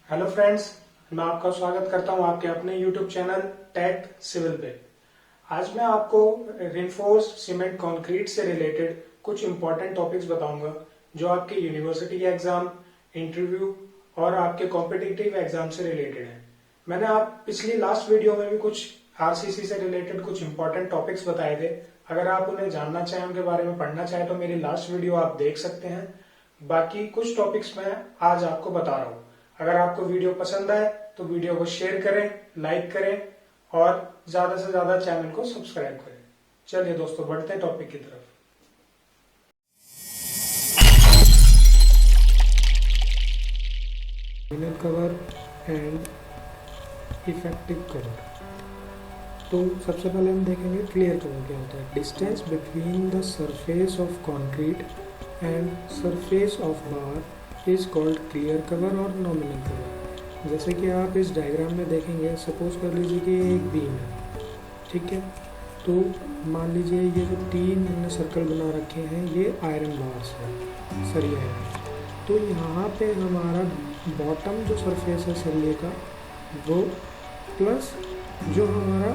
Hello friends, मैं आपका स्वागत करता हूं आपके अपने यूट्यूब चैनल टेक सिविल पे। आज मैं आपको रिइंफोर्स्ड सीमेंट कंक्रीट से रिलेटेड कुछ इंपॉर्टेंट टॉपिक्स बताऊंगा जो आपके यूनिवर्सिटी के एग्जाम, इंटरव्यू और आपके कॉम्पिटिटिव एग्जाम से रिलेटेड है। मैंने आप पिछली लास्ट वीडियो में भी कुछ आरसीसी से रिलेटेड कुछ इंपॉर्टेंट टॉपिक्स बताए थे। अगर आप उन्हें जानना चाहें, उनके बारे में पढ़ना चाहें तो मेरी लास्ट वीडियो आप देख सकते हैं। बाकी कुछ टॉपिक्स मैं आज आपको बता रहा हूं। अगर आपको वीडियो पसंद आए तो वीडियो को शेयर करें, लाइक करें और ज्यादा से ज्यादा चैनल को सब्सक्राइब करें। चलिए दोस्तों, बढ़ते हैं टॉपिक की तरफ। Final cover and effective cover. तो सबसे पहले हम देखेंगे क्लियर कवर क्या होता है। Distance between the surface of concrete and surface of bar is called clear cover और नॉमिनल कवर। जैसे कि आप इस डायग्राम में देखेंगे, सपोज कर लीजिए कि ये एक बीम है, ठीक है। तो मान लीजिए ये जो तीन हमने सर्कल बना रखे हैं ये आयरन बार्स है, सरिया है। तो यहाँ पे हमारा बॉटम जो सरफेस है सरिये का वो प्लस जो हमारा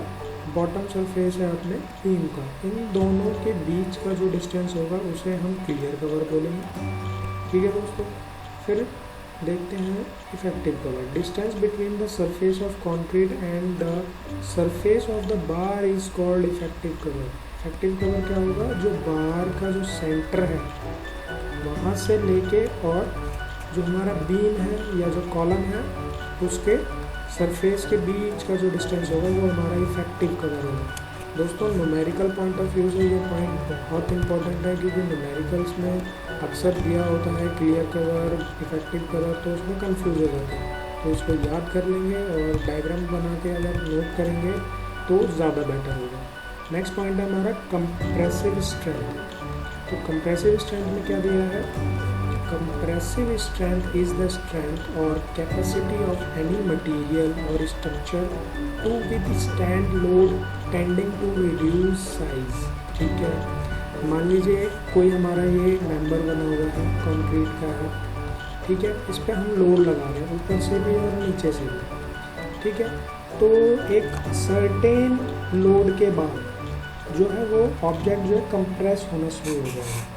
बॉटम सरफेस है अपने बीम का, इन दोनों के बीच का जो डिस्टेंस होगा उसे हम क्लियर कवर बोलेंगे, ठीक है दोस्तों। फिर देखते हैं effective cover. Distance between the surface of concrete and the surface of the bar is called effective cover. Effective cover क्या होगा? जो बार का जो सेंटर है वहाँ से लेके और जो हमारा बीम है या जो कॉलम है उसके सरफेस के बीच का जो डिस्टेंस होगा वो हमारा इफेक्टिव कवर होगा। दोस्तों, न्यूमेरिकल पॉइंट ऑफ व्यू से ये पॉइंट बहुत इंपॉर्टेंट है, क्योंकि न्यूमेरिकल्स में अक्सर दिया होता है क्लियर कवर, इफेक्टिव कवर, तो उसमें कंफ्यूज हो जाता है। तो इसको याद कर लेंगे और डायग्राम बना के अगर नोट करेंगे तो ज़्यादा बेटर होगा। नेक्स्ट पॉइंट है हमारा कंप्रेसिव स्ट्रेंथ। तो कंप्रेसिव स्ट्रेंथ में क्या दिया है? Compressive strength is the strength or capacity of any material or structure to withstand load tending to reduce size, ठीक है। मान लीजिए कोई हमारा ये मेंबर बना हुआ है, कंक्रीट का है, ठीक है। इस पर हम लोड लगा रहे हैं ऊपर से भी और नीचे से भी, ठीक है। तो एक सर्टेन लोड के बाद जो है वो ऑब्जेक्ट जो है कंप्रेस होना शुरू हो जाएगा।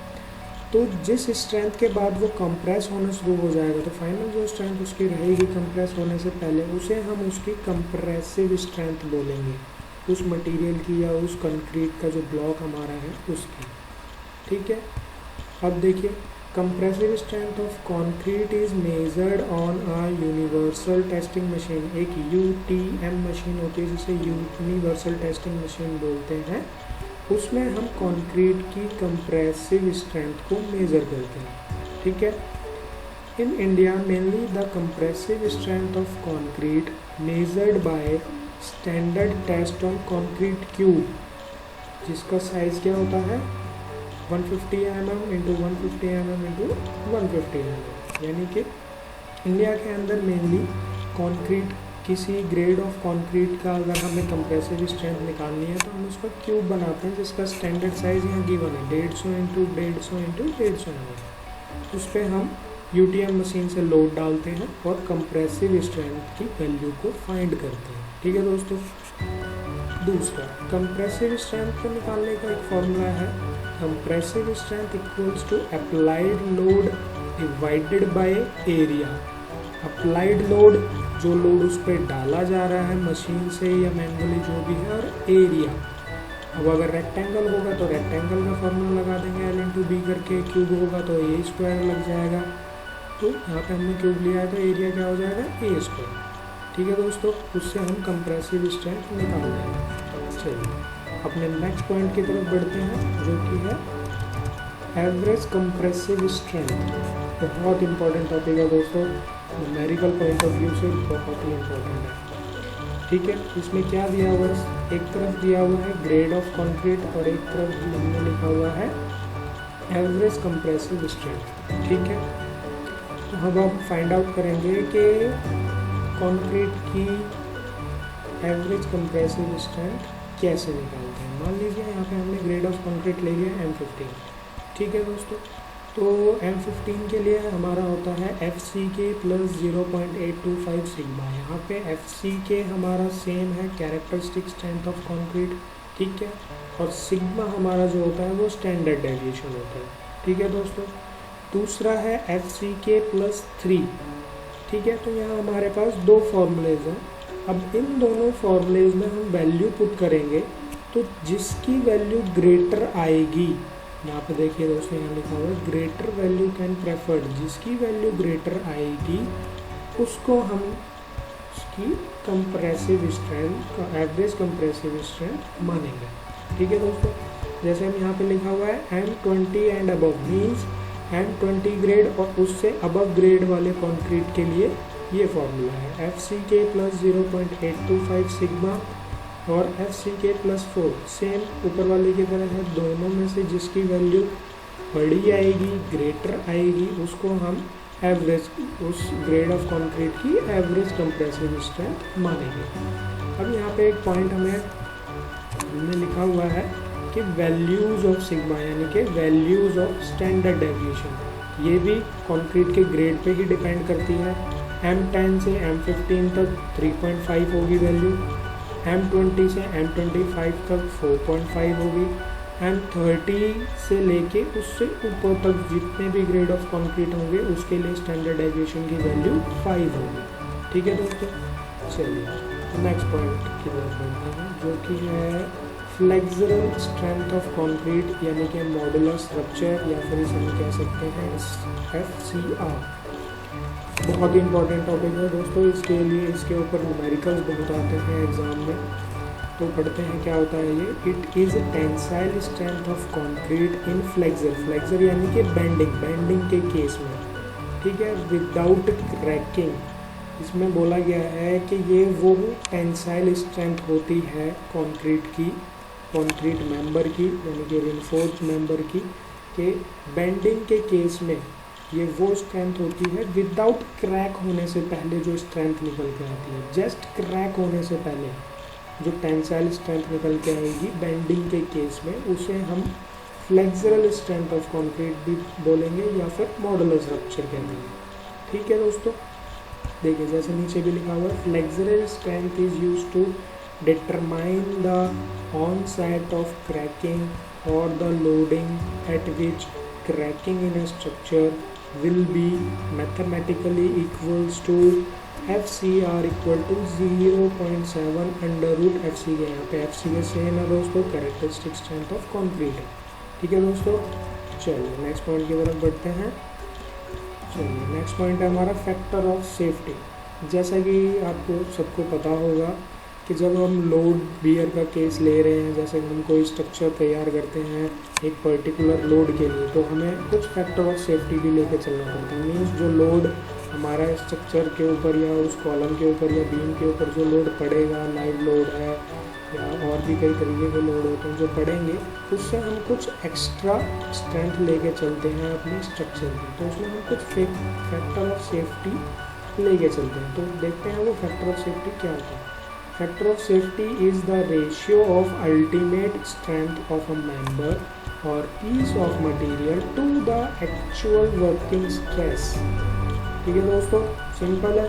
तो जिस स्ट्रेंथ के बाद वो कंप्रेस होना शुरू हो जाएगा तो फाइनल जो स्ट्रेंथ उसकी रहेगी कंप्रेस होने से पहले, उसे हम उसकी कंप्रेसिव स्ट्रेंथ बोलेंगे, उस मटेरियल की या उस कंक्रीट का जो ब्लॉक हमारा है उसकी, ठीक है। अब देखिए, compressive strength of concrete is measured on a universal testing machine. एक UTM मशीन होती है जिसे यूनिवर्सल टेस्टिंग मशीन बोलते हैं। उसमें हम कंक्रीट की कंप्रेसिव स्ट्रेंथ को मेज़र करते हैं, ठीक है। In India mainly the compressive strength of concrete measured by standard test on concrete cube, जिसका साइज़ क्या होता है 150 mm into 150 mm into 150 mm। यानी कि इंडिया के अंदर मेनली कंक्रीट, किसी ग्रेड ऑफ कंक्रीट का अगर हमें कंप्रेसिव स्ट्रेंथ निकालनी है तो हम उसका क्यूब बनाते हैं जिसका स्टैंडर्ड साइज़ यहाँ गिवन है 150 इंटू 150 इंटू 150 mm। उस पर हम UTM मशीन से लोड डालते हैं और कंप्रेसिव स्ट्रेंथ की वैल्यू को फाइंड करते हैं, ठीक है दोस्तों। दूसरा, कंप्रेसिव स्ट्रेंथ को निकालने का एक फॉर्मूला है, compressive strength equals to applied load divided by area. Applied load, जो लोड उस पर डाला जा रहा है मशीन से या मैनुअली जो भी है, और एरिया। अब अगर रेक्टेंगल होगा तो रेक्टेंगल का फॉर्मूला लगा देंगे L इंटू बी करके, क्यूब होगा तो A² लग जाएगा। तो यहाँ पे हमने क्यूब लिया है तो एरिया क्या हो जाएगा A², ठीक है दोस्तों। उससे हम कंप्रेसिव स्ट्रेंथ निकाल लेंगे। चलिए अपने नेक्स्ट पॉइंट की तरफ बढ़ते हैं जो कि है एवरेज कंप्रेसिव स्ट्रेंथ। बहुत इंपॉर्टेंट टॉपिक है दोस्तों, न्यूमेरिकल पॉइंट ऑफ व्यू से बहुत ही इम्पोर्टेंट है, ठीक है। इसमें क्या दिया हुआ है? एक तरफ दिया हुआ है ग्रेड ऑफ कंक्रीट और एक तरफ हमने लिखा हुआ है एवरेज कंप्रेसिव स्ट्रेंथ, ठीक है। तो अब हम फाइंड आउट करेंगे कि कंक्रीट की एवरेज कंप्रेसिव स्ट्रेंथ कैसे निकालते हैं। मान लीजिए यहाँ पे हमने ग्रेड ऑफ कंक्रीट ले लिया M15, ठीक है दोस्तों। तो M15 के लिए हमारा होता है FCK प्लस 0.825 सिग्मा। यहाँ पे FCK हमारा सेम है, कैरेक्टरिस्टिक स्ट्रेंथ ऑफ कंक्रीट, ठीक है, और सिग्मा हमारा जो होता है वो स्टैंडर्ड डेविएशन होता है, ठीक है दोस्तों। दूसरा है FCK प्लस 3, ठीक है। तो यहाँ हमारे पास दो फॉर्मूलेज हैं। अब इन दोनों फॉर्मूलेज में हम वैल्यू पुट करेंगे, तो जिसकी वैल्यू ग्रेटर आएगी, यहाँ पे देखिए दोस्तों, यहाँ लिखा हुआ है ग्रेटर वैल्यू कैन प्रेफर्ड, जिसकी वैल्यू ग्रेटर आएगी उसको हम उसकी compressive strength, average compressive strength मानेंगे, ठीक है दोस्तों। जैसे हम यहाँ पे लिखा हुआ है M20 and above, means M20 grade और उससे अबव ग्रेड वाले कंक्रीट के लिए ये फॉर्मूला है FCK प्लस 0.825 सिग्मा और FCK प्लस 4, सेम ऊपर वाले की तरह है। दोनों में से जिसकी वैल्यू बड़ी आएगी, ग्रेटर आएगी, उसको हम एवरेज, उस ग्रेड ऑफ कंक्रीट की एवरेज कंप्रेसिव स्ट्रेंथ मानेंगे। अब यहाँ पे एक पॉइंट हमने लिखा हुआ है कि वैल्यूज़ ऑफ सिग्मा, यानी कि वैल्यूज़ ऑफ स्टैंडर्ड डेविएशन, ये भी कंक्रीट के ग्रेड पे ही डिपेंड करती है। M10 से M15 तक 3.5 होगी वैल्यू, M20 से M25 तक 4.5 होगी, M30 से लेके उससे ऊपर तक जितने भी ग्रेड ऑफ कंक्रीट होंगे उसके लिए स्टैंडर्ड डेविएशन की वैल्यू 5 होगी, ठीक है दोस्तों। चलिए नेक्स्ट पॉइंट की तरफ बढ़ते हैं, जो कि है फ्लेक्सरल स्ट्रेंथ ऑफ कंक्रीट, यानी कि मॉड्यूलर स्ट्रक्चर, या फिर इसे हम कह सकते हैं FCR। बहुत ही इंपॉर्टेंट टॉपिक है दोस्तों, इसके लिए इसके ऊपर न्यूमेरिकल्स बहुत आते हैं एग्जाम में। तो पढ़ते हैं क्या होता है ये। It is tensile strength of concrete in flexor, flexor यानी कि बेंडिंग के केस में, ठीक है, विदाउट क्रैकिंग। इसमें बोला गया है कि ये वो टेंसाइल स्ट्रेंथ होती है कंक्रीट की, कंक्रीट मेंबर की, यानी कि रिइंफोर्स्ड मेंबर की, कि बेंडिंग के केस में ये वो स्ट्रेंथ होती है विदाउट क्रैक होने से पहले जो स्ट्रेंथ निकल के आती है। जस्ट क्रैक होने से पहले जो टेंसाइल स्ट्रेंथ निकल के आएगी बेंडिंग के केस में, उसे हम फ्लेक्सरल स्ट्रेंथ ऑफ कंक्रीट भी बोलेंगे या फिर मॉड्यूलर स्ट्रक्चर कहेंगे, ठीक है दोस्तों। देखिए जैसे नीचे भी लिखा हुआ है, flexural strength is used to determine the onset of cracking और the loading at which cracking in a structure will be mathematically equals to FCR equal to 0.7 under root FCK। यहाँ पे FCK सेम है दोस्तों, characteristic strength of concrete है, ठीक है दोस्तों। चलिए नेक्स्ट पॉइंट की तरफ बढ़ते हैं। चलिए नेक्स्ट पॉइंट है हमारा फैक्टर ऑफ सेफ्टी। जैसा कि आपको सबको पता होगा कि जब हम लोड बियर का केस ले रहे हैं, जैसे हम कोई स्ट्रक्चर तैयार करते हैं एक पर्टिकुलर लोड के लिए, तो हमें कुछ फैक्टर ऑफ सेफ्टी भी लेके चलना पड़ता है। मीन्स जो लोड हमारा स्ट्रक्चर के ऊपर या उस कॉलम के ऊपर या बीम के ऊपर जो लोड पड़ेगा, लाइव लोड है या और भी कई तरीके के लोड होते हैं जो पड़ेंगे, उससे हम कुछ एक्स्ट्रा स्ट्रेंथ लेके चलते हैं अपने स्ट्रक्चर की, तो उसमें हम कुछ फैक्टर ऑफ सेफ्टी लेके चलते हैं। तो देखते हैं वो फैक्टर ऑफ सेफ्टी क्या होता है। Factor of safety is the ratio of ultimate strength of a member or piece of material to the actual working stress, ठीक है दोस्तों, सिंपल है।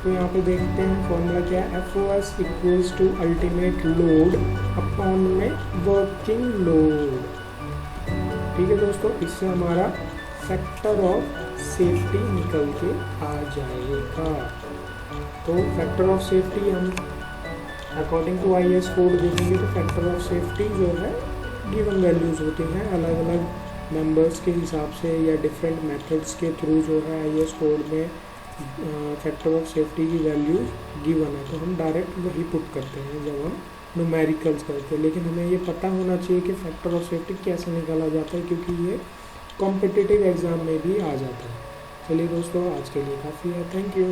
तो यहाँ पे देखते हैं फॉर्मूला क्या है, FOS equals to ultimate load upon में वर्किंग लोड, ठीक है दोस्तों। इससे हमारा फैक्टर ऑफ सेफ्टी निकल के आ जाएगा। तो फैक्टर ऑफ सेफ्टी हम अकॉर्डिंग टू IS कोड देखेंगे तो फैक्टर ऑफ सेफ्टी जो है गिवन वैल्यूज़ होती हैं अलग अलग मेंबर्स के हिसाब से या डिफरेंट मेथड्स के थ्रू जो है IS कोड में फैक्टर ऑफ सेफ्टी की वैल्यू गिवन है, तो हम डायरेक्ट वही पुट करते हैं जब हम न्यूमेरिकल्स करते हैं। लेकिन हमें ये पता होना चाहिए कि फैक्टर ऑफ सेफ्टी कैसे निकाला जाता है, क्योंकि ये कॉम्पिटिटिव एग्ज़ाम में भी आ जाता है। चलिए दोस्तों आज के लिए काफ़ी है, थैंक यू।